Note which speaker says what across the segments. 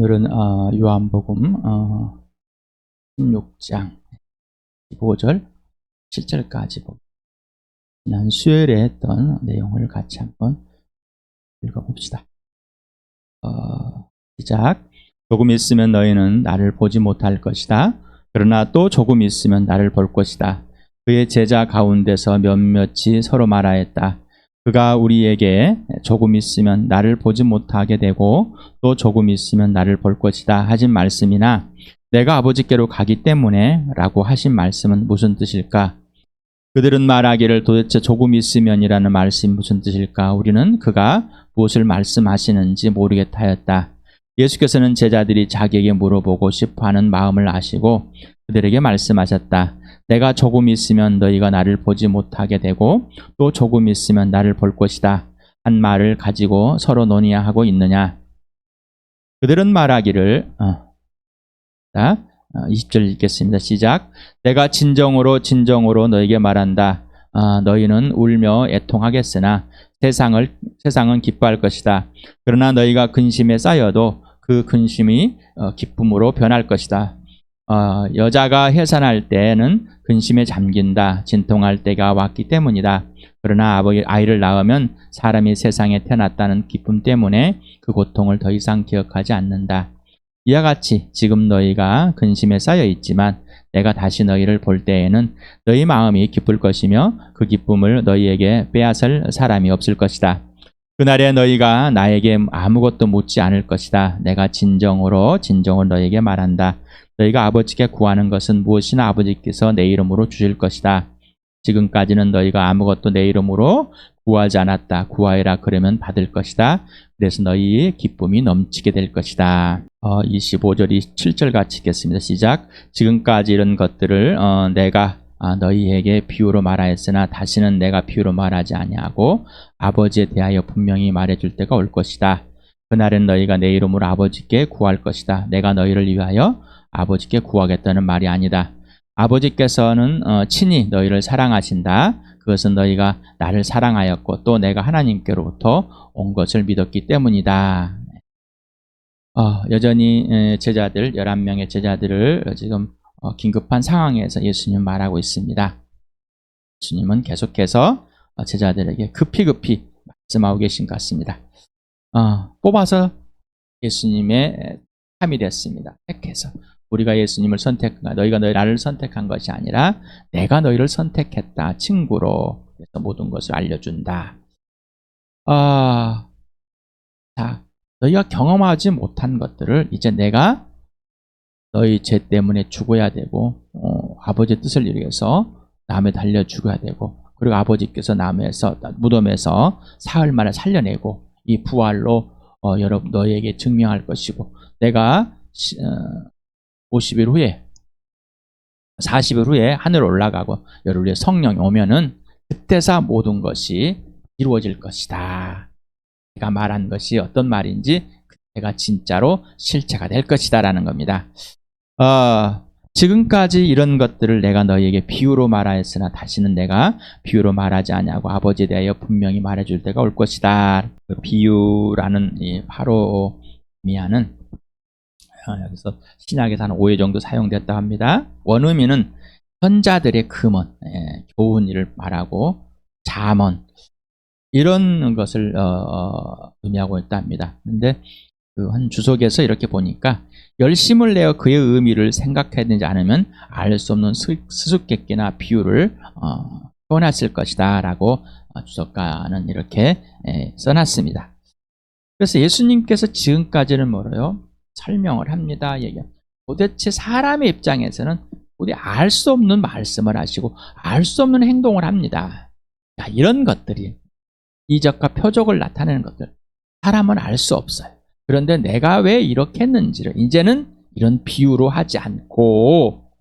Speaker 1: 오늘은 요한복음 16장 15절 7절까지 보고 지난 수요일에 했던 내용을 같이 한번 읽어봅시다. 시작. 조금 있으면 너희는 나를 보지 못할 것이다. 그러나 또 조금 있으면 나를 볼 것이다. 그의 제자 가운데서 몇몇이 서로 말하였다. 그가 우리에게 조금 있으면 나를 보지 못하게 되고 또 조금 있으면 나를 볼 것이다 하신 말씀이나 내가 아버지께로 가기 때문에 라고 하신 말씀은 무슨 뜻일까? 그들은 말하기를 도대체 조금 있으면이라는 말씀이 무슨 뜻일까? 우리는 그가 무엇을 말씀하시는지 모르겠다 하였다. 예수께서는 제자들이 자기에게 물어보고 싶어하는 마음을 아시고 그들에게 말씀하셨다. 내가 조금 있으면 너희가 나를 보지 못하게 되고 또 조금 있으면 나를 볼 것이다 한 말을 가지고 서로 논의하고 있느냐. 그들은 말하기를 20절 읽겠습니다. 시작. 내가 진정으로 너에게 말한다. 너희는 울며 애통하겠으나 세상은 기뻐할 것이다. 그러나 너희가 근심에 쌓여도 그 근심이 기쁨으로 변할 것이다. 여자가 해산할 때에는 근심에 잠긴다. 진통할 때가 왔기 때문이다. 그러나 아이를 낳으면 사람이 세상에 태어났다는 기쁨 때문에 그 고통을 더 이상 기억하지 않는다. 이와 같이 지금 너희가 근심에 쌓여 있지만 내가 다시 너희를 볼 때에는 너희 마음이 기쁠 것이며 그 기쁨을 너희에게 빼앗을 사람이 없을 것이다. 그날에 너희가 나에게 아무것도 묻지 않을 것이다. 내가 진정으로 너희에게 말한다. 너희가 아버지께 구하는 것은 무엇이나 아버지께서 내 이름으로 주실 것이다. 지금까지는 너희가 아무것도 내 이름으로 구하지 않았다. 구하여라 그러면 받을 것이다. 그래서 너희의 기쁨이 넘치게 될 것이다. 25절 27절 같이 읽겠습니다. 시작. 지금까지 이런 것들을 내가 너희에게 비유로 말하였으나 다시는 내가 비유로 말하지 아니하고 아버지에 대하여 분명히 말해줄 때가 올 것이다. 그날은 너희가 내 이름으로 아버지께 구할 것이다. 내가 너희를 위하여 아버지께 구하겠다는 말이 아니다. 아버지께서는 친히 너희를 사랑하신다. 그것은 너희가 나를 사랑하였고 또 내가 하나님께로부터 온 것을 믿었기 때문이다. 여전히 제자들 11명의 제자들을 지금 긴급한 상황에서 예수님 말하고 있습니다. 예수님은 계속해서 제자들에게 급히 말씀하고 계신 것 같습니다. 뽑아서 예수님의 참이 됐습니다. 택해서 우리가 예수님을 선택한 너희가 나를 선택한 것이 아니라 내가 너희를 선택했다. 친구로 그래서 모든 것을 알려준다. 자, 너희가 경험하지 못한 것들을 이제 내가 너희 죄 때문에 죽어야 되고 아버지의 뜻을 이루어서 남에 달려 죽어야 되고 그리고 아버지께서 무덤에서 사흘 만에 살려내고 이 부활로 여러분 너희에게 증명할 것이고 내가 40일 후에 하늘 올라가고 열흘 후에 성령이 오면은 그때서 모든 것이 이루어질 것이다. 내가 말한 것이 어떤 말인지 그때가 진짜로 실체가 될 것이다 라는 겁니다. 지금까지 이런 것들을 내가 너희에게 비유로 말하였으나 다시는 내가 비유로 말하지 아니하고 아버지에 대하여 분명히 말해줄 때가 올 것이다. 그 비유라는 이 바로 의미하는 여기서 신약에서 한 5회 정도 사용됐다고 합니다. 원의미는 현자들의 금언, 좋은 일을 말하고 잠언 이런 것을 의미하고 있다 합니다. 그런데 그 한 주석에서 이렇게 보니까 열심을 내어 그의 의미를 생각해야 되지 않으면 알 수 없는 수수께끼나 비유를 표현했을 것이다 라고 주석가는 이렇게 써놨습니다. 그래서 예수님께서 지금까지는 뭐래요? 설명을 합니다. 도대체 사람의 입장에서는 우리 알 수 없는 말씀을 하시고 알 수 없는 행동을 합니다. 자, 이런 것들이 이적과 표적을 나타내는 것들 사람은 알 수 없어요. 그런데 내가 왜 이렇게 했는지를 이제는 이런 비유로 하지 않고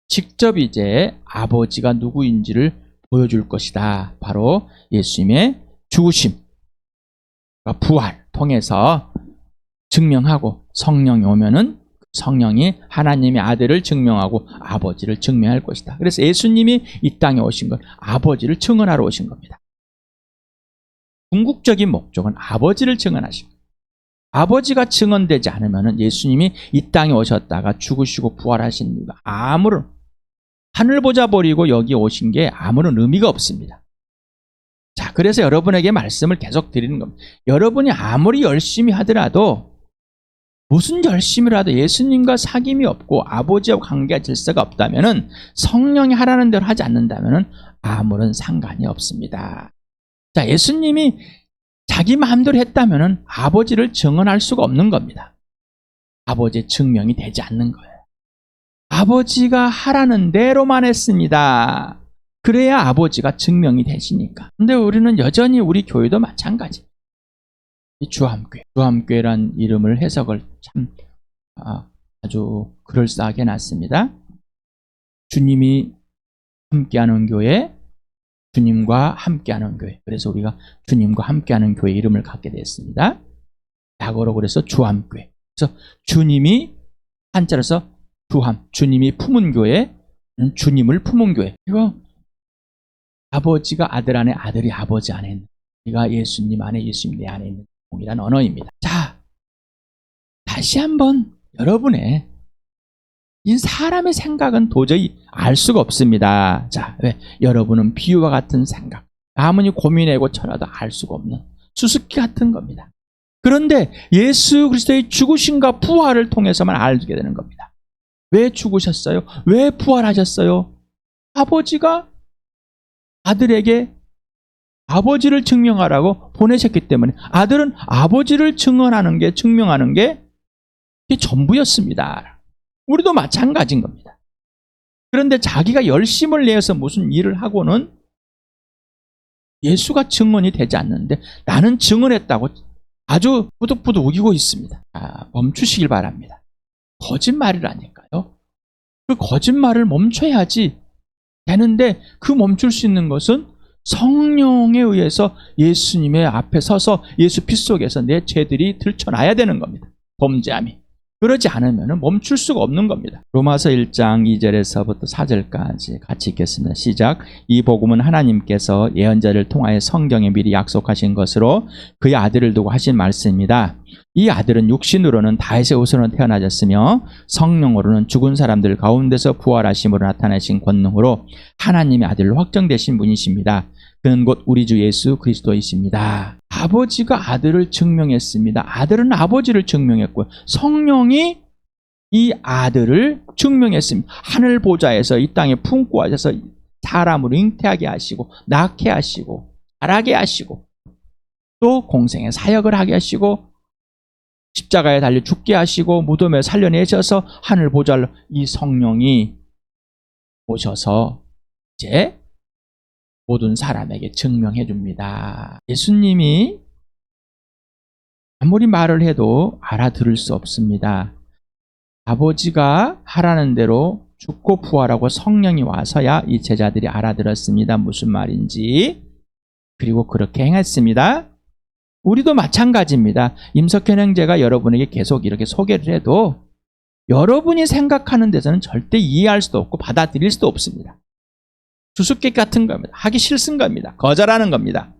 Speaker 1: 직접 이제 아버지가 누구인지를 보여줄 것이다. 바로 예수님의 죽으심, 부활 통해서 증명하고 성령이 오면은 성령이 하나님의 아들을 증명하고 아버지를 증명할 것이다. 그래서 예수님이 이 땅에 오신 건 아버지를 증언하러 오신 겁니다. 궁극적인 목적은 아버지를 증언하신 거예요. 아버지가 증언되지 않으면 예수님이 이 땅에 오셨다가 죽으시고 부활하신 이유가 아무런, 하늘 보자 버리고 여기 오신 게 아무런 의미가 없습니다. 자, 그래서 여러분에게 말씀을 계속 드리는 겁니다. 여러분이 아무리 열심히 하더라도, 무슨 열심이라도 예수님과 사귐이 없고 아버지와 관계가 질서가 없다면, 성령이 하라는 대로 하지 않는다면 아무런 상관이 없습니다. 자, 예수님이 자기 마음대로 했다면 아버지를 증언할 수가 없는 겁니다. 아버지의 증명이 되지 않는 거예요. 아버지가 하라는 대로만 했습니다. 그래야 아버지가 증명이 되시니까. 근데 우리는 여전히, 우리 교회도 마찬가지. 이 주함교회란 이름을 해석을 참 아주 그럴싸하게 놨습니다. 주님이 함께하는 교회, 주님과 함께하는 교회. 그래서 우리가 주님과 함께하는 교회 이름을 갖게 됐습니다. 약어로 그래서 주함교회. 그래서 주님이 한자로서 주함, 주님이 품은 교회, 주님을 품은 교회. 이거 아버지가 아들 안에, 아들이 아버지 안에 있는, 우리가 예수님 안에, 예수님 내 안에 있는 동일한 언어입니다. 자, 다시 한번 여러분의 이 사람의 생각은 도저히 알 수가 없습니다. 자, 왜? 여러분은 비유와 같은 생각, 아무리 고민하고 쳐라도 알 수가 없는 수수께 같은 겁니다. 그런데 예수 그리스도의 죽으심과 부활을 통해서만 알게 되는 겁니다. 왜 죽으셨어요? 왜 부활하셨어요? 아버지가 아들에게 아버지를 증명하라고 보내셨기 때문에, 아들은 아버지를 증언하는 게, 증명하는 게 그게 전부였습니다. 우리도 마찬가지인 겁니다. 그런데 자기가 열심을 내어서 무슨 일을 하고는 예수가 증언이 되지 않는데, 나는 증언했다고 아주 부득부득 우기고 있습니다. 멈추시길 바랍니다. 거짓말이라니까요. 그 거짓말을 멈춰야지 되는데, 그 멈출 수 있는 것은 성령에 의해서 예수님의 앞에 서서 예수 피 속에서 내 죄들이 들춰나야 되는 겁니다. 범죄함이. 그러지 않으면 멈출 수가 없는 겁니다. 로마서 1장 2절에서부터 4절까지 같이 읽겠습니다. 시작. 이 복음은 하나님께서 예언자를 통하여 성경에 미리 약속하신 것으로 그의 아들을 두고 하신 말씀입니다. 이 아들은 육신으로는 다윗의 후손으로 태어나셨으며 성령으로는 죽은 사람들 가운데서 부활하심으로 나타나신 권능으로 하나님의 아들로 확정되신 분이십니다. 그는 곧 우리 주 예수 그리스도이십니다. 아버지가 아들을 증명했습니다. 아들은 아버지를 증명했고요. 성령이 이 아들을 증명했습니다. 하늘 보좌에서 이 땅에 품고 하셔서 사람을 잉태하게 하시고, 낳게 하시고, 자라게 하시고, 또 공생의 사역을 하게 하시고, 십자가에 달려 죽게 하시고, 무덤에 살려내셔서 하늘 보좌로 이 성령이 오셔서 이제 모든 사람에게 증명해 줍니다. 예수님이 아무리 말을 해도 알아들을 수 없습니다. 아버지가 하라는 대로 죽고 부활하고 성령이 와서야 이 제자들이 알아들었습니다. 무슨 말인지. 그리고 그렇게 행했습니다. 우리도 마찬가지입니다. 임석현 형제가 여러분에게 계속 이렇게 소개를 해도 여러분이 생각하는 데서는 절대 이해할 수도 없고 받아들일 수도 없습니다. 수수께끼 같은 겁니다. 하기 싫은 겁니다. 거절하는 겁니다.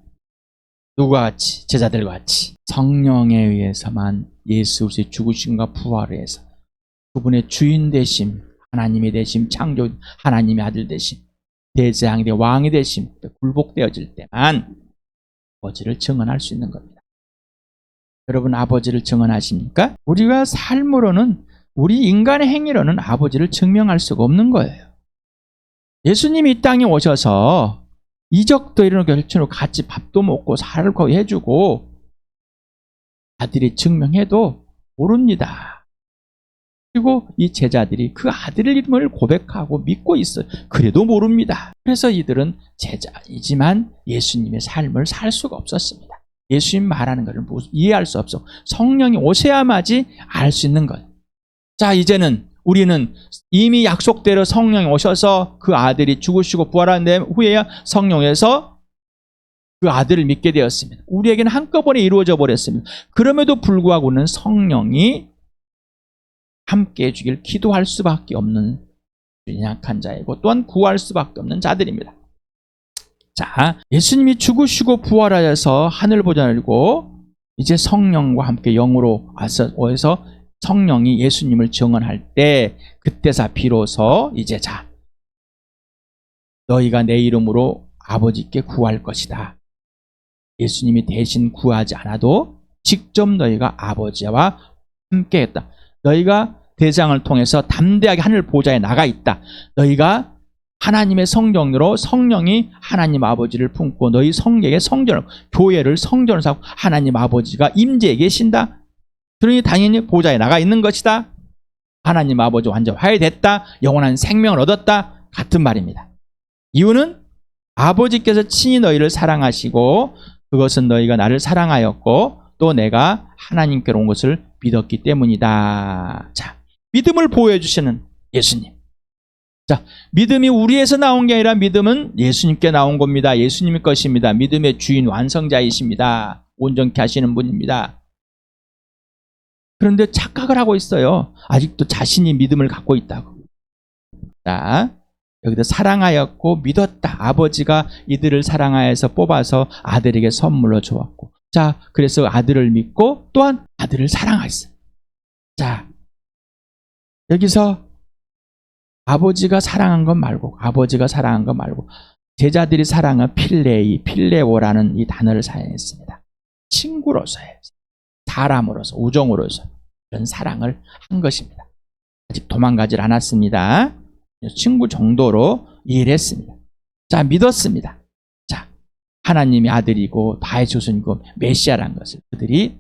Speaker 1: 누구와 같이? 제자들과 같이. 성령에 의해서만 예수 그리스도의 죽으심과 부활을 해서 그분의 주인 되심, 하나님이 되심, 창조 하나님의 아들 되심, 대제왕이 되어 왕이 되심, 굴복되어질 때만 아버지를 증언할 수 있는 겁니다. 여러분 아버지를 증언하십니까? 우리가 삶으로는, 우리 인간의 행위로는 아버지를 증명할 수가 없는 거예요. 예수님이 이 땅에 오셔서 이적도 이런 결정으로 같이 밥도 먹고 살고 해주고 아들이 증명해도 모릅니다. 그리고 이 제자들이 그 아들의 이름을 고백하고 믿고 있어요. 그래도 모릅니다. 그래서 이들은 제자이지만 예수님의 삶을 살 수가 없었습니다. 예수님 말하는 것을 이해할 수 없어. 성령이 오셔야만이 알 수 있는 거예요. 자, 이제는 우리는 이미 약속대로 성령이 오셔서 그 아들이 죽으시고 부활한 후에야 성령에서 그 아들을 믿게 되었습니다. 우리에게는 한꺼번에 이루어져 버렸습니다. 그럼에도 불구하고 우리는 성령이 함께해 주길 기도할 수밖에 없는 연약한 자이고 또한 구할 수밖에 없는 자들입니다. 자, 예수님이 죽으시고 부활하셔서 하늘 보좌를 이루고 이제 성령과 함께 영으로 와서 성령이 예수님을 증언할 때 그때서 비로소 이제 자 너희가 내 이름으로 아버지께 구할 것이다. 예수님이 대신 구하지 않아도 직접 너희가 아버지와 함께 했다. 너희가 대장을 통해서 담대하게 하늘 보좌에 나가 있다. 너희가 하나님의 성령으로 성령이 하나님 아버지를 품고 너희 성경의 성전을 교회를 성전을 삼고 하나님 아버지가 임재해 계신다. 그러니 당연히 보좌에 나가 있는 것이다. 하나님 아버지 완전 화해됐다. 영원한 생명을 얻었다. 같은 말입니다. 이유는 아버지께서 친히 너희를 사랑하시고 그것은 너희가 나를 사랑하였고 또 내가 하나님께로 온 것을 믿었기 때문이다. 자, 믿음을 보호해 주시는 예수님. 자, 믿음이 우리에서 나온 게 아니라 믿음은 예수님께 나온 겁니다. 예수님의 것입니다. 믿음의 주인 완성자이십니다. 온전케 하시는 분입니다. 그런데 착각을 하고 있어요. 아직도 자신이 믿음을 갖고 있다고. 자, 여기다 사랑하였고 믿었다. 아버지가 이들을 사랑하여서 뽑아서 아들에게 선물로 주었고. 자, 그래서 아들을 믿고 또한 아들을 사랑하였어요. 자, 여기서 아버지가 사랑한 것 말고 제자들이 사랑한 필레오라는 이 단어를 사용했습니다. 친구로서의 사람으로서 우정으로서 그런 사랑을 한 것입니다. 아직 도망가질 않았습니다. 친구 정도로 이해를 했습니다. 자, 믿었습니다. 자, 하나님의 아들이고 다의 조선이고 메시아라는 것을 그들이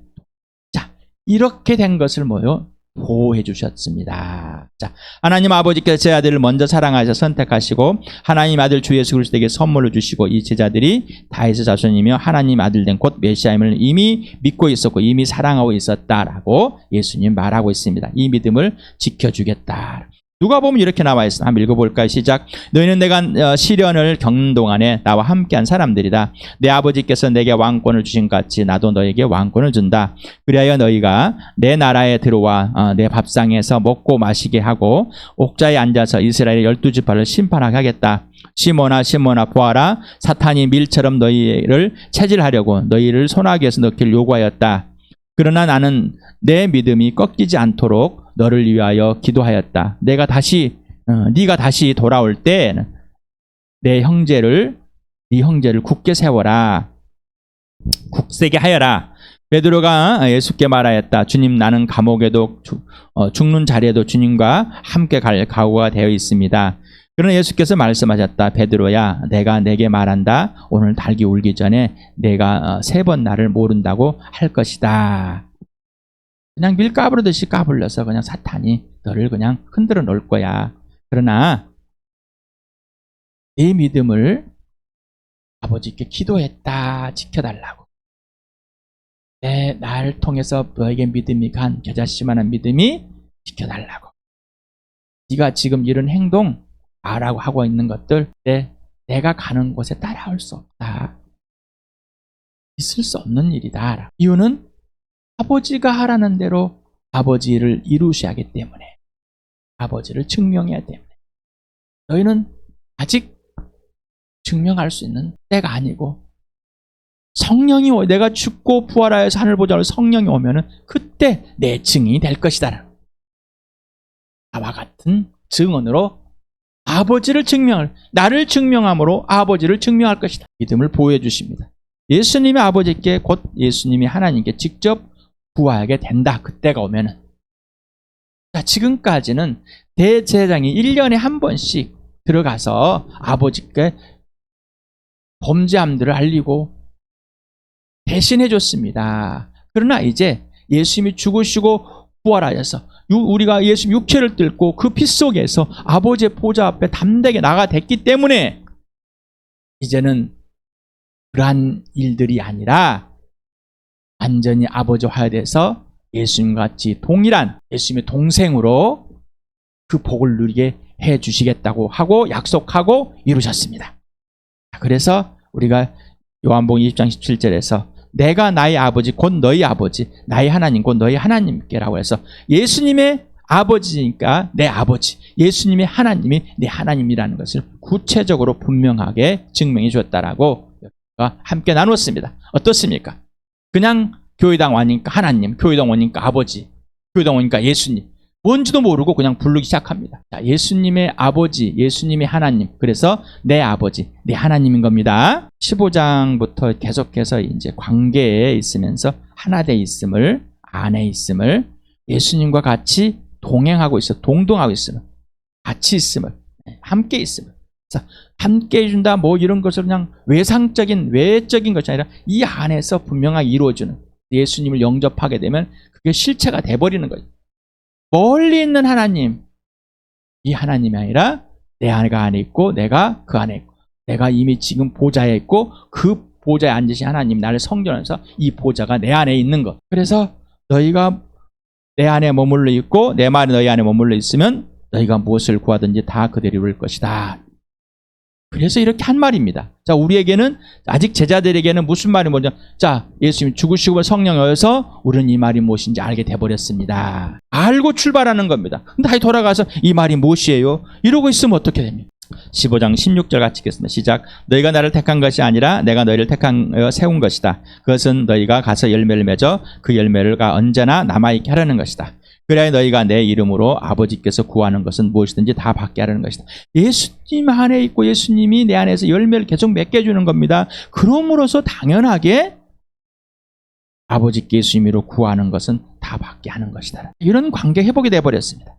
Speaker 1: 자, 이렇게 된 것을 뭐요? 보호해 주셨습니다. 자, 하나님 아버지께서 제 아들을 먼저 사랑하셔 선택하시고 하나님 아들 주 예수 그리스도에게 선물로 주시고 이 제자들이 다윗의 자손이며 하나님 아들 된 곧 메시아임을 이미 믿고 있었고 이미 사랑하고 있었다라고 예수님 말하고 있습니다. 이 믿음을 지켜주겠다. 누가 보면 이렇게 나와 있습니다. 한번 읽어볼까요? 시작. 너희는 내가 시련을 겪는 동안에 나와 함께한 사람들이다. 내 아버지께서 내게 왕권을 주신 것 같이 나도 너에게 왕권을 준다. 그리하여 너희가 내 나라에 들어와 내 밥상에서 먹고 마시게 하고 옥자에 앉아서 이스라엘의 12지파를 심판하게 하겠다. 시몬아 보아라. 사탄이 밀처럼 너희를 체질하려고 너희를 소나기에서 넣기를 요구하였다. 그러나 나는 내 믿음이 꺾이지 않도록 너를 위하여 기도하였다. 네가 다시 돌아올 때 네 형제를 굳게 세워라. 굳세게 하여라. 베드로가 예수께 말하였다. 주님, 나는 감옥에도 죽는 자리에도 주님과 함께 갈 각오가 되어 있습니다. 그러나 예수께서 말씀하셨다. 베드로야, 내가 내게 말한다. 오늘 닭이 울기 전에 내가 3번 나를 모른다고 할 것이다. 그냥 밀 까부르듯이 까불려서 그냥 사탄이 너를 그냥 흔들어 놓을 거야. 그러나 내 믿음을 아버지께 기도했다. 지켜달라고. 나를 통해서 너에게 믿음이 간 겨자씨만한 믿음이 지켜달라고. 네가 지금 이런 행동 말하고 하고 있는 것들 내가 가는 곳에 따라올 수 없다. 있을 수 없는 일이다. 이유는 아버지가 하라는 대로 아버지를 이루셔야 하기 때문에 아버지를 증명해야 때문에 너희는 아직 증명할 수 있는 때가 아니고 성령이 내가 죽고 부활하여서 하늘 보좌로 성령이 오면은 그때 내 증인이 될 것이다. 나와 같은 증언으로 아버지를 나를 증명함으로 아버지를 증명할 것이다. 믿음을 보호해 주십니다. 예수님이 아버지께 곧 예수님이 하나님께 직접 구하게 된다. 그때가 오면은. 자, 지금까지는 대제사장이 1년에 한 번씩 들어가서 아버지께 범죄함들을 알리고 대신해 줬습니다. 그러나 이제 예수님이 죽으시고 부활하셔서 우리가 예수님 육체를 뚫고 그 피 속에서 아버지의 보좌 앞에 담대하게 나가됐기 때문에 이제는 그러한 일들이 아니라 완전히 아버지 화해돼서 예수님같이 동일한 예수님의 동생으로 그 복을 누리게 해주시겠다고 하고 약속하고 이루셨습니다. 그래서 우리가 요한복음 20장 17절에서 내가 나의 아버지 곧 너희 아버지 나의 하나님 곧 너희 하나님께라고 해서 예수님의 아버지니까 내 아버지 예수님의 하나님이 내 하나님이라는 것을 구체적으로 분명하게 증명해 주었다라고 함께 나눴습니다. 어떻습니까? 그냥 교회당 오니까 하나님, 교회당 오니까 아버지, 교회당 오니까 예수님. 뭔지도 모르고 그냥 부르기 시작합니다. 자, 예수님의 아버지, 예수님의 하나님. 그래서 내 아버지, 내 하나님인 겁니다. 15장부터 계속해서 이제 관계에 있으면서 하나 돼 있음을, 안에 있음을, 예수님과 같이 동행하고 있어, 동동하고 있음을, 같이 있음을, 함께 있음을. 그래서 함께 해준다, 뭐 이런 것을 그냥 외적인 것이 아니라 이 안에서 분명하게 이루어주는, 예수님을 영접하게 되면 그게 실체가 돼버리는 거예요. 멀리 있는 하나님, 이 하나님이 아니라 내 안에 있고 내가 그 안에 있고, 내가 이미 지금 보좌에 있고 그 보좌에 앉으신 하나님, 나를 성전해서 이 보좌가 내 안에 있는 것. 그래서 너희가 내 안에 머물러 있고 내 말이 너희 안에 머물러 있으면 너희가 무엇을 구하든지 다 그대로 이룰 것이다. 그래서 이렇게 한 말입니다. 자, 우리에게는, 아직 제자들에게는 무슨 말이 뭐냐? 자, 예수님 죽으시고 성령여서 우리는 이 말이 무엇인지 알게 돼버렸습니다. 알고 출발하는 겁니다. 근데 다시 돌아가서 이 말이 무엇이에요? 이러고 있으면 어떻게 됩니까? 15장 16절 같이 읽겠습니다. 시작. 너희가 나를 택한 것이 아니라 내가 너희를 택하여 세운 것이다. 그것은 너희가 가서 열매를 맺어 그 열매가 언제나 남아있게 하려는 것이다. 그래야 너희가 내 이름으로 아버지께서 구하는 것은 무엇이든지 다 받게 하려는 것이다. 예수님 안에 있고 예수님이 내 안에서 열매를 계속 맺게 해주는 겁니다. 그러므로서 당연하게 아버지께 예수님으로 구하는 것은 다 받게 하는 것이다. 이런 관계 회복이 되어버렸습니다.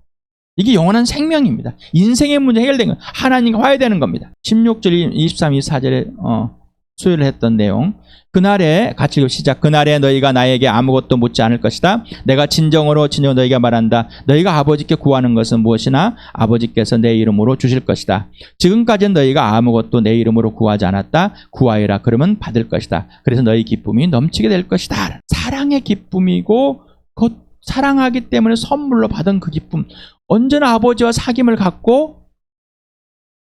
Speaker 1: 이게 영원한 생명입니다. 인생의 문제 해결된 건 하나님과 화해되는 겁니다. 16절, 23, 24절에 수요일 했던 내용. 그날에 같이 시작. 그날에 너희가 나에게 아무것도 묻지 않을 것이다. 내가 진정으로 너희가 말한다. 너희가 아버지께 구하는 것은 무엇이나 아버지께서 내 이름으로 주실 것이다. 지금까지는 너희가 아무것도 내 이름으로 구하지 않았다. 구하여라. 그러면 받을 것이다. 그래서 너희 기쁨이 넘치게 될 것이다. 사랑의 기쁨이고 곧 사랑하기 때문에 선물로 받은 그 기쁨. 언제나 아버지와 사귐을 갖고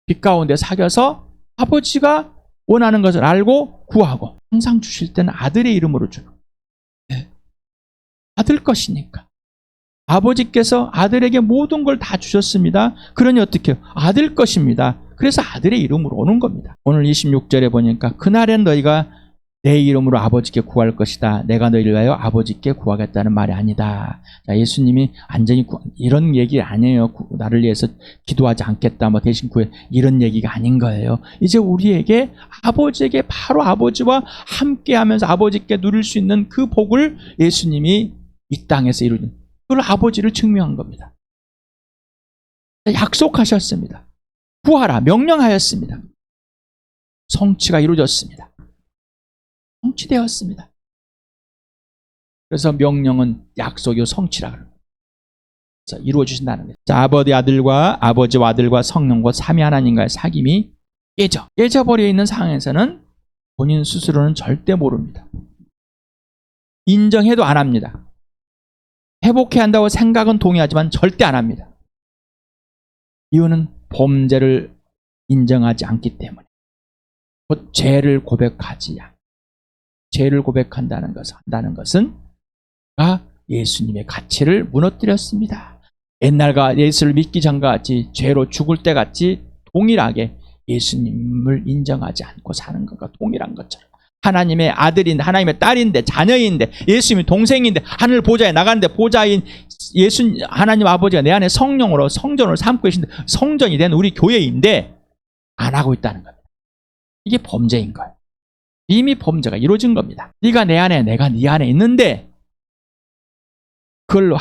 Speaker 1: 빛 가운데 사귀어서 아버지가 원하는 것을 알고 구하고, 항상 주실 때는 아들의 이름으로 주는 거예요. 네. 아들 것이니까. 아버지께서 아들에게 모든 걸 다 주셨습니다. 그러니 어떻게 해요? 아들 것입니다. 그래서 아들의 이름으로 오는 겁니다. 오늘 26절에 보니까 그날엔 너희가 내 이름으로 아버지께 구할 것이다. 내가 너희를 위하여 아버지께 구하겠다는 말이 아니다. 자, 예수님이 완전히 이런 얘기 아니에요. 나를 위해서 기도하지 않겠다. 뭐 대신 구해. 이런 얘기가 아닌 거예요. 이제 우리에게 아버지에게 바로 아버지와 함께하면서 아버지께 누릴 수 있는 그 복을 예수님이 이 땅에서 이루는, 그걸 아버지를 증명한 겁니다. 약속하셨습니다. 구하라. 명령하였습니다. 성취가 이루어졌습니다. 성취되었습니다. 그래서 명령은 약속이요 성취라 그럽니다. 그래서 이루어주신다는 거예요. 자, 아버지와 아들과 성령과 삼위 하나님과의 사귐이 깨져버려 있는 상황에서는 본인 스스로는 절대 모릅니다. 인정해도 안 합니다. 회복해야 한다고 생각은 동의하지만 절대 안 합니다. 이유는 범죄를 인정하지 않기 때문에. 곧 죄를 고백하지 않습니다. 죄를 고백한다는 것은 예수님의 가치를 무너뜨렸습니다. 옛날과 예수를 믿기 전과 같이 죄로 죽을 때 같이 동일하게 예수님을 인정하지 않고 사는 것과 동일한 것처럼, 하나님의 아들인데, 하나님의 딸인데, 자녀인데, 예수님의 동생인데, 하늘 보좌에 나가는데 보좌인 하나님 아버지가 내 안에 성령으로 성전으로 삼고 계신데 성전이 된 우리 교회인데 안 하고 있다는 겁니다. 이게 범죄인 거예요. 이미 범죄가 이루어진 겁니다. 네가 내 안에, 내가 네 안에 있는데 그걸로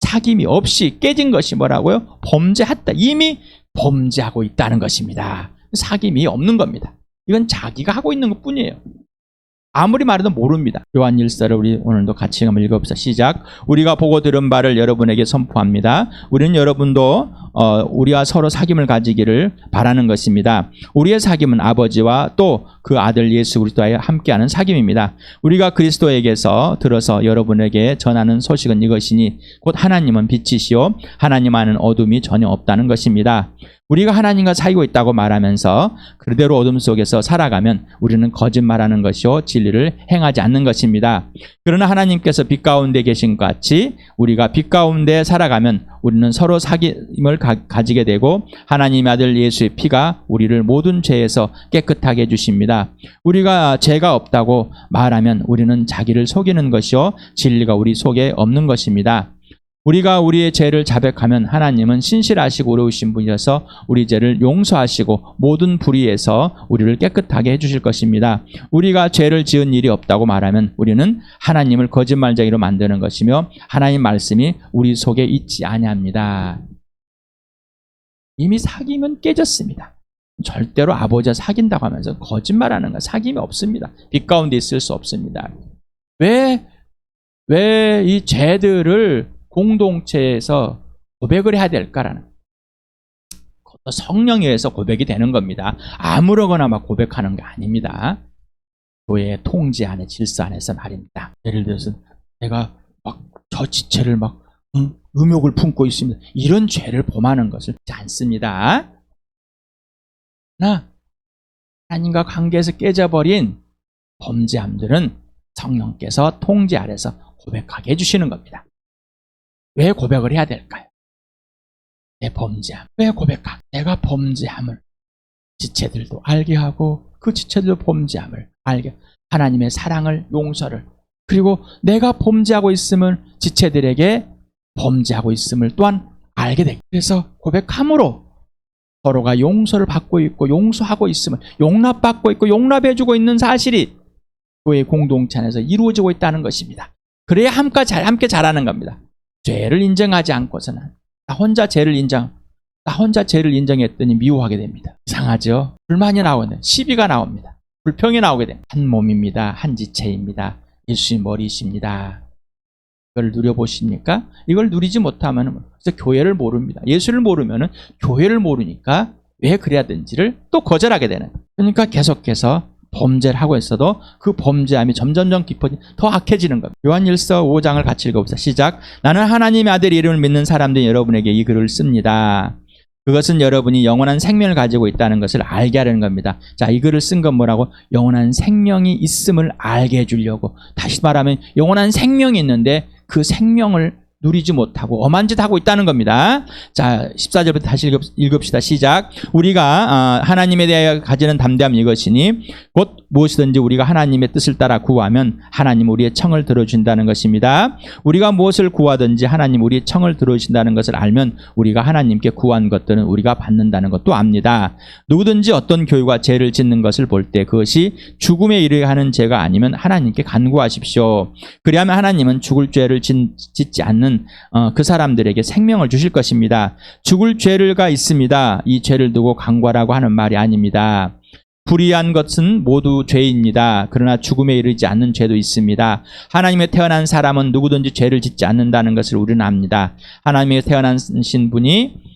Speaker 1: 사귐이 없이 깨진 것이 뭐라고요? 범죄했다. 이미 범죄하고 있다는 것입니다. 사귐이 없는 겁니다. 이건 자기가 하고 있는 것뿐이에요. 아무리 말해도 모릅니다. 요한 1서를 우리 오늘도 같이 한번 읽어봅시다. 시작. 우리가 보고 들은 바를 여러분에게 선포합니다. 우리는 여러분도 우리와 서로 사귐을 가지기를 바라는 것입니다. 우리의 사귐은 아버지와 또 그 아들 예수 그리스도와 함께하는 사귐입니다. 우리가 그리스도에게서 들어서 여러분에게 전하는 소식은 이것이니 곧 하나님은 빛이시요 하나님 안에는 어둠이 전혀 없다는 것입니다. 우리가 하나님과 사귀고 있다고 말하면서 그대로 어둠 속에서 살아가면 우리는 거짓말하는 것이요 진리를 행하지 않는 것입니다. 그러나 하나님께서 빛 가운데 계신 것 같이 우리가 빛 가운데 살아가면 우리는 서로 사귐을 가지게 되고 하나님의 아들 예수의 피가 우리를 모든 죄에서 깨끗하게 해주십니다. 우리가 죄가 없다고 말하면 우리는 자기를 속이는 것이요 진리가 우리 속에 없는 것입니다. 우리가 우리의 죄를 자백하면 하나님은 신실하시고 의로우신 분이어서 우리 죄를 용서하시고 모든 불의에서 우리를 깨끗하게 해주실 것입니다. 우리가 죄를 지은 일이 없다고 말하면 우리는 하나님을 거짓말쟁이로 만드는 것이며 하나님 말씀이 우리 속에 있지 아니합니다. 이미 사귐은 깨졌습니다. 절대로 아버지와 사귄다고 하면서 거짓말하는 거 사귐이 없습니다. 빛 가운데 있을 수 없습니다. 왜 이 죄들을 공동체에서 고백을 해야 될까라는 성령에 의해서 고백이 되는 겁니다. 아무렇거나 막 고백하는 게 아닙니다. 교회의 통제 안에 질서 안에서 말입니다. 예를 들어서 내가 막 저 지체를 막 음욕을 품고 있습니다. 이런 죄를 범하는 것을 하지 않습니다. 그러나 하나님과 관계에서 깨져버린 범죄함들은 성령께서 통제 아래서 고백하게 해주시는 겁니다. 왜 고백을 해야 될까요? 내 범죄함. 왜 고백할까? 내가 범죄함을 지체들도 알게 하고 그 지체들도 범죄함을 알게 하나님의 사랑을 용서를 그리고 내가 범죄하고 있음을 지체들에게 범죄하고 있음을 또한 알게 되고 그래서 고백함으로 서로가 용서를 받고 있고 용서하고 있음을 용납받고 있고 용납해주고 있는 사실이 교회 공동체 안에서 이루어지고 있다는 것입니다. 그래야 함께 잘하는 겁니다. 죄를 인정하지 않고서는 나 혼자 죄를 인정했더니 미워하게 됩니다. 이상하죠? 불만이 나오는 시비가 나옵니다. 불평이 나오게 됩니다. 한 몸입니다. 한 지체입니다. 예수의 머리이십니다. 이걸 누려보십니까? 이걸 누리지 못하면 그래서 교회를 모릅니다. 예수를 모르면 교회를 모르니까 왜 그래야 되는지를 또 거절하게 되는 거예요. 그러니까 계속해서 범죄를 하고 있어도 그 범죄함이 점점점 깊어지고 더 악해지는 겁니다. 요한일서 5장을 같이 읽어봅시다. 시작. 나는 하나님의 아들 이름을 믿는 사람들이 여러분에게 이 글을 씁니다. 그것은 여러분이 영원한 생명을 가지고 있다는 것을 알게 하려는 겁니다. 자, 이 글을 쓴 건 뭐라고? 영원한 생명이 있음을 알게 해주려고. 다시 말하면 영원한 생명이 있는데 그 생명을 누리지 못하고 엄한 짓 하고 있다는 겁니다. 자, 14절부터 다시 읽읍시다. 시작. 우리가 하나님에 대하여 가지는 담대함이 이것이니 곧 무엇이든지 우리가 하나님의 뜻을 따라 구하면 하나님 우리의 청을 들어준다는 것입니다. 우리가 무엇을 구하든지 하나님 우리의 청을 들어주신다는 것을 알면 우리가 하나님께 구한 것들은 우리가 받는다는 것도 압니다. 누구든지 어떤 교회가 죄를 짓는 것을 볼 때 그것이 죽음에 이르게 하는 죄가 아니면 하나님께 간구하십시오. 그리하면 하나님은 죽을 죄를 짓지 않는 그 사람들에게 생명을 주실 것입니다. 죽을 죄가 있습니다. 이 죄를 두고 간구하라고 하는 말이 아닙니다. 불의한 것은 모두 죄입니다. 그러나 죽음에 이르지 않는 죄도 있습니다. 하나님의 태어난 사람은 누구든지 죄를 짓지 않는다는 것을 우리는 압니다. 하나님의 태어나신 분이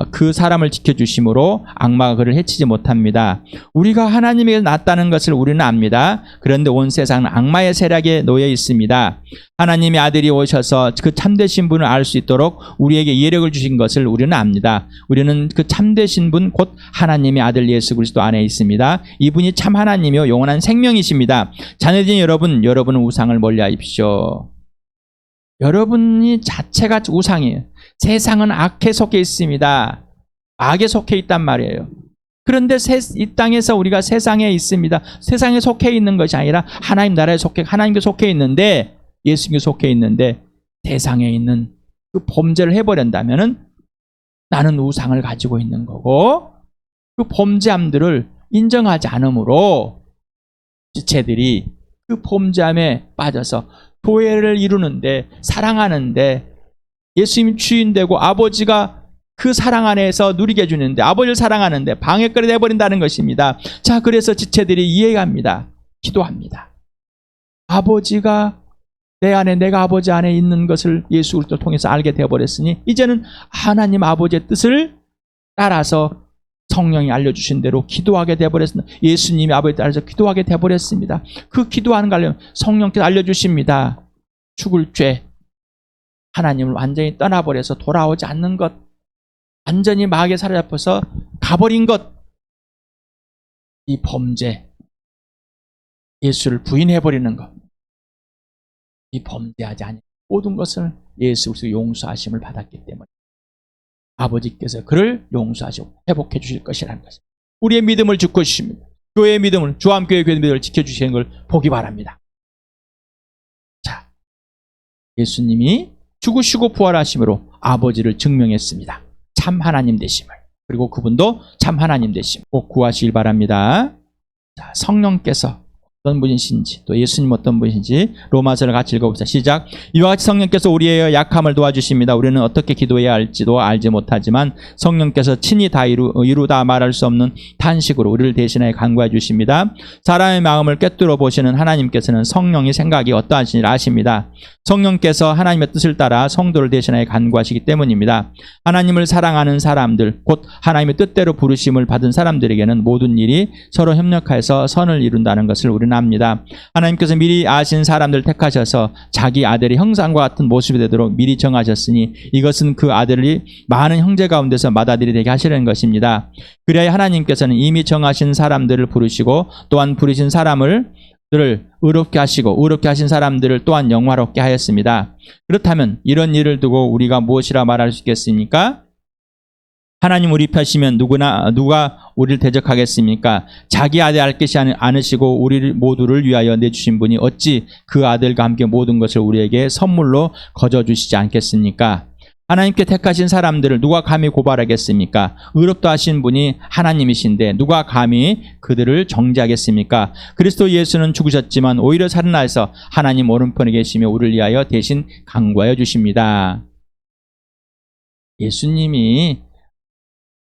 Speaker 1: 그 사람을 지켜주심으로 악마가 그를 해치지 못합니다. 우리가 하나님에게 났다는 것을 우리는 압니다. 그런데 온 세상은 악마의 세력에 놓여 있습니다. 하나님의 아들이 오셔서 그 참되신 분을 알 수 있도록 우리에게 예력을 주신 것을 우리는 압니다. 우리는 그 참되신 분 곧 하나님의 아들 예수 그리스도 안에 있습니다. 이분이 참 하나님이요 영원한 생명이십니다. 자녀된 여러분은 우상을 멀리하십시오. 여러분이 자체가 우상이에요. 세상은 악에 속해 있습니다. 악에 속해 있단 말이에요. 그런데 이 땅에서 우리가 세상에 있습니다. 세상에 속해 있는 것이 아니라 하나님 나라에 하나님께 속해 있는데 예수님께 속해 있는데 세상에 있는 그 범죄를 해버린다면은 나는 우상을 가지고 있는 거고 그 범죄함들을 인정하지 않으므로 지체들이 그 범죄함에 빠져서 교회를 이루는데 사랑하는데 예수님이 주인되고 아버지가 그 사랑 안에서 누리게 해주는데 아버지를 사랑하는데 방해거리 돼버린다는 것입니다. 자, 그래서 지체들이 이해합니다. 기도합니다. 아버지가 내 안에 내가 아버지 안에 있는 것을 예수 그리스도를 통해서 알게 되어버렸으니 이제는 하나님 아버지의 뜻을 따라서 성령이 알려주신 대로 기도하게 되어버렸습니다. 예수님이 아버지에 따라서 기도하게 되어버렸습니다. 그 기도하는 거 알려면 성령께서 알려주십니다. 죽을 죄 하나님을 완전히 떠나버려서 돌아오지 않는 것 완전히 마귀에 사로잡혀서 가버린 것 이 범죄 예수를 부인해버리는 것 이 범죄하지 않은 모든 것을 예수 그리스도 용서하심을 받았기 때문에 아버지께서 그를 용서하시고 회복해 주실 것이라는 것입니다. 우리의 믿음을 지켜 주십니다. 교회의 믿음을, 주암교회 교회의 믿음을 지켜주시는 걸 보기 바랍니다. 자, 예수님이 죽으시고 부활하심으로 아버지를 증명했습니다. 참 하나님 되심을. 그리고 그분도 참 하나님 되심을 꼭 구하시길 바랍니다. 자, 성령께서 어떤 분이신지, 또 예수님 어떤 분이신지 로마서를 같이 읽어봅시다. 시작. 이와 같이 성령께서 우리의 약함을 도와주십니다. 우리는 어떻게 기도해야 할지도 알지 못하지만 성령께서 친히 다 이루다 말할 수 없는 탄식으로 우리를 대신하여 간구해 주십니다. 사람의 마음을 꿰뚫어 보시는 하나님께서는 성령의 생각이 어떠하신지 아십니다. 성령께서 하나님의 뜻을 따라 성도를 대신하여 간구하시기 때문입니다. 하나님을 사랑하는 사람들, 곧 하나님의 뜻대로 부르심을 받은 사람들에게는 모든 일이 서로 협력해서 선을 이룬다는 것을 우리는 합니다. 하나님께서 미리 아신 사람들 택하셔서 자기 아들의 형상과 같은 모습이 되도록 미리 정하셨으니 이것은 그 아들이 많은 형제 가운데서 맏아들이 되게 하시려는 것입니다. 그래야 하나님께서는 이미 정하신 사람들을 부르시고 또한 부르신 사람들을 의롭게 하시고 의롭게 하신 사람들을 또한 영화롭게 하였습니다. 그렇다면 이런 일을 두고 우리가 무엇이라 말할 수 있겠습니까? 하나님 우리 편이시면 누가 우리를 대적하겠습니까? 자기 아들 알겠지 않으시고 우리 모두를 위하여 내주신 분이 어찌 그 아들과 함께 모든 것을 우리에게 선물로 거저주시지 않겠습니까? 하나님께 택하신 사람들을 누가 감히 고발하겠습니까? 의롭다 하신 분이 하나님이신데 누가 감히 그들을 정죄하겠습니까? 그리스도 예수는 죽으셨지만 오히려 살아나서 하나님 오른편에 계시며 우리를 위하여 대신 간구하여 주십니다. 예수님이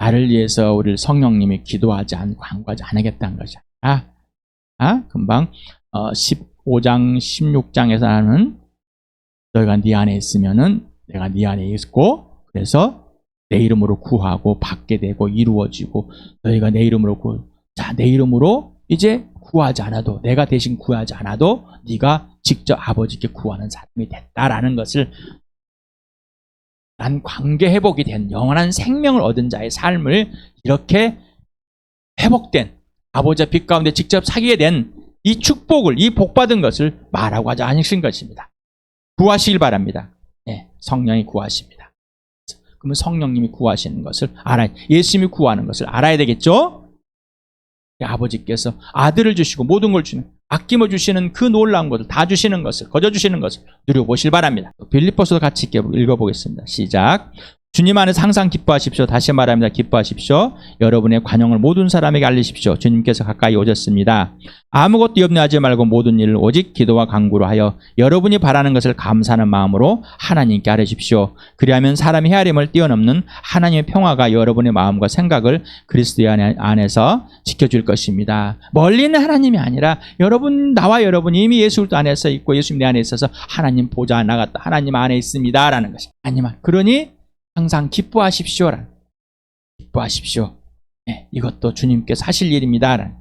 Speaker 1: 나를 위해서 우리를 성령님이 기도하지 않고 간구하지 않겠다는 것이야. 금방 15장 16장에서 하는 너희가 네 안에 있으면은 내가 네 안에 있고 그래서 내 이름으로 구하고 받게 되고 이루어지고 너희가 내 이름으로 내 이름으로 이제 구하지 않아도 내가 대신 구하지 않아도 네가 직접 아버지께 구하는 사람이 됐다라는 것을 난 관계 회복이 된 영원한 생명을 얻은 자의 삶을 이렇게 회복된 아버지의 빛 가운데 직접 사귀게 된 이 축복을 이 복받은 것을 말하고 하지 않으신 것입니다. 구하시길 바랍니다. 네, 성령이 구하십니다. 그러면 성령님이 구하시는 것을 알아야 예수님이 구하는 것을 알아야 되겠죠? 아버지께서 아들을 주시고 모든 걸 주는 아낌어 주시는 그 놀라운 것을 다 주시는 것을 거저 주시는 것을 누려보실 바랍니다. 빌립보서도 같이 읽어보겠습니다. 시작. 주님 안에서 항상 기뻐하십시오. 다시 말합니다. 기뻐하십시오. 여러분의 관용을 모든 사람에게 알리십시오. 주님께서 가까이 오셨습니다. 아무것도 염려하지 말고 모든 일을 오직 기도와 간구로 하여 여러분이 바라는 것을 감사하는 마음으로 하나님께 아뢰십시오. 그리하면 사람의 헤아림을 뛰어넘는 하나님의 평화가 여러분의 마음과 생각을 그리스도 안에서 지켜줄 것입니다. 멀리 있는 하나님이 아니라 나와 여러분이 이미 예수 그리스도 안에서 있고 예수님 내 안에 있어서 하나님 보좌 나갔다. 하나님 안에 있습니다. 라는 것입니다. 하나님 그러니 항상 기뻐하십시오. 기뻐하십시오. 네, 이것도 주님께서 하실 일입니다.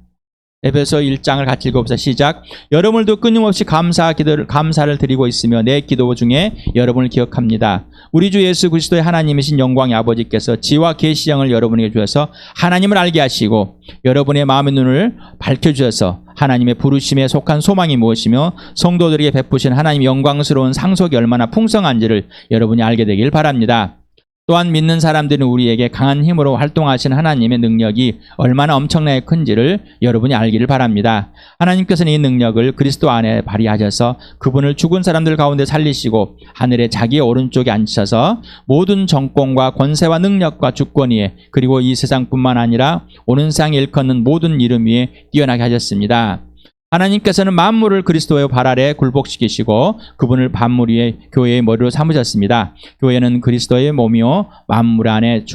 Speaker 1: 에베소 1장을 같이 읽어봅시다. 시작. 여러분들도 끊임없이 감사를 드리고 있으며 내 기도 중에 여러분을 기억합니다. 우리 주 예수 그리스도의 하나님이신 영광의 아버지께서 지와 계시형을 여러분에게 주셔서 하나님을 알게 하시고 여러분의 마음의 눈을 밝혀주셔서 하나님의 부르심에 속한 소망이 무엇이며 성도들에게 베푸신 하나님의 영광스러운 상속이 얼마나 풍성한지를 여러분이 알게 되길 바랍니다. 또한 믿는 사람들은 우리에게 강한 힘으로 활동하신 하나님의 능력이 얼마나 엄청나게 큰지를 여러분이 알기를 바랍니다. 하나님께서는 이 능력을 그리스도 안에 발휘하셔서 그분을 죽은 사람들 가운데 살리시고 하늘에 자기의 오른쪽에 앉히셔서 모든 정권과 권세와 능력과 주권 위에 그리고 이 세상뿐만 아니라 오는 세상에 일컫는 모든 이름 위에 뛰어나게 하셨습니다. 하나님께서는 만물을 그리스도의 발 아래 굴복시키시고 그분을 만물 위에 교회의 머리로 삼으셨습니다. 교회는 그리스도의 몸이요 만물 안에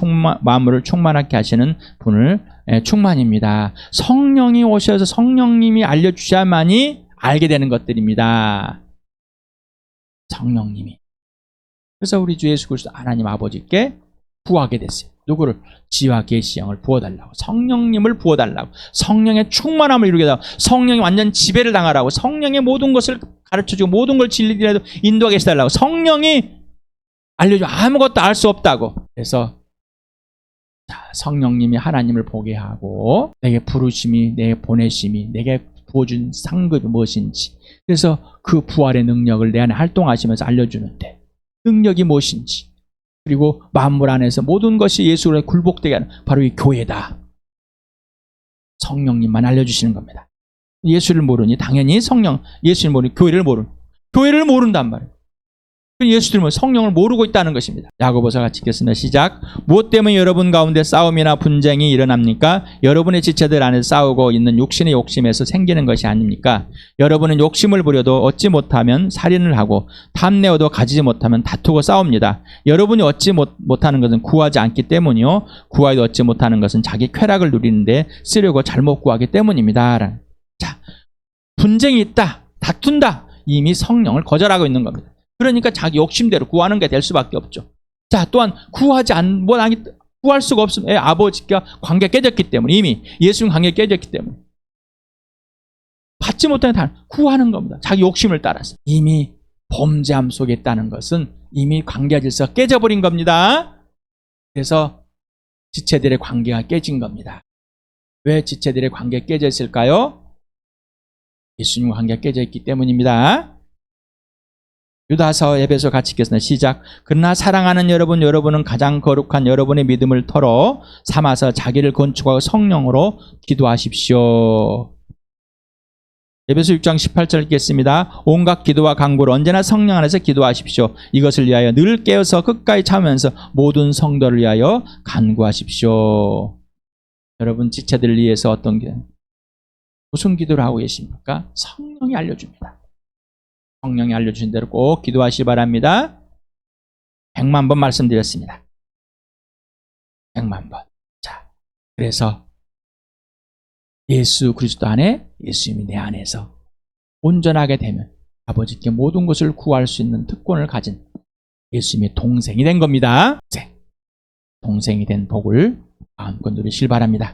Speaker 1: 만물을 충만하게 하시는 분을 충만입니다. 성령이 오셔서 성령님이 알려주셔야만이 알게 되는 것들입니다. 성령님이. 그래서 우리 주 예수 그리스도 하나님 아버지께 구하게 됐어요. 누구를? 지와 계시형을 부어달라고, 성령님을 부어달라고, 성령의 충만함을 이루게 달라고, 성령이 완전 지배를 당하라고, 성령의 모든 것을 가르쳐주고 모든 걸 진리라도 인도하게 해달라고, 성령이 알려줘 아무것도 알 수 없다고. 그래서 성령님이 하나님을 보게 하고 내게 부르심이, 내게 보내심이, 내게 부어준 상급이 무엇인지, 그래서 그 부활의 능력을 내 안에 활동하시면서 알려주는데 능력이 무엇인지, 그리고 만물 안에서 모든 것이 예수로 굴복되게 하는 바로 이 교회다. 성령님만 알려주시는 겁니다. 예수를 모르니 당연히 예수를 모르니 교회를 모른단 말이에요. 예수님은 성령을 모르고 있다는 것입니다. 야고보서 같이 읽겠습니다. 시작. 무엇 때문에 여러분 가운데 싸움이나 분쟁이 일어납니까? 여러분의 지체들 안에서 싸우고 있는 육신의 욕심에서 생기는 것이 아닙니까? 여러분은 욕심을 부려도 얻지 못하면 살인을 하고 탐내어도 가지지 못하면 다투고 싸웁니다. 여러분이 얻지 못하는 것은 구하지 않기 때문이요, 구하여도 얻지 못하는 것은 자기 쾌락을 누리는데 쓰려고 잘못 구하기 때문입니다. 자, 분쟁이 있다, 다툰다, 이미 성령을 거절하고 있는 겁니다. 그러니까 자기 욕심대로 구하는 게 될 수밖에 없죠. 자, 또한 구할 수가 없으면 아버지와 관계 깨졌기 때문에, 이미 예수님 관계 깨졌기 때문에 받지 못하는 다 구하는 겁니다. 자기 욕심을 따라서. 이미 범죄함 속에 있다는 것은 이미 관계 질서가 깨져버린 겁니다. 그래서 지체들의 관계가 깨진 겁니다. 왜 지체들의 관계가 깨져 있을까요? 예수님과 관계가 깨져 있기 때문입니다. 유다서 에베소 같이 읽겠습니다. 시작. 그러나 사랑하는 여러분은 가장 거룩한 여러분의 믿음을 털어 삼아서 자기를 건축하고 성령으로 기도하십시오. 에베소 6장 18절 읽겠습니다. 온갖 기도와 간구로 언제나 성령 안에서 기도하십시오. 이것을 위하여 늘 깨어서 끝까지 참으면서 모든 성도를 위하여 간구하십시오. 여러분 지체들을 위해서 무슨 기도를 하고 계십니까? 성령이 알려줍니다. 성령이 알려주신 대로 꼭 기도하시기 바랍니다. 100만 번 말씀드렸습니다. 100만 번. 자, 그래서 예수 그리스도 안에, 예수님이 내 안에서 온전하게 되면 아버지께 모든 것을 구할 수 있는 특권을 가진 예수님의 동생이 된 겁니다. 동생이 된 복을 마음껏 누리시길 바랍니다.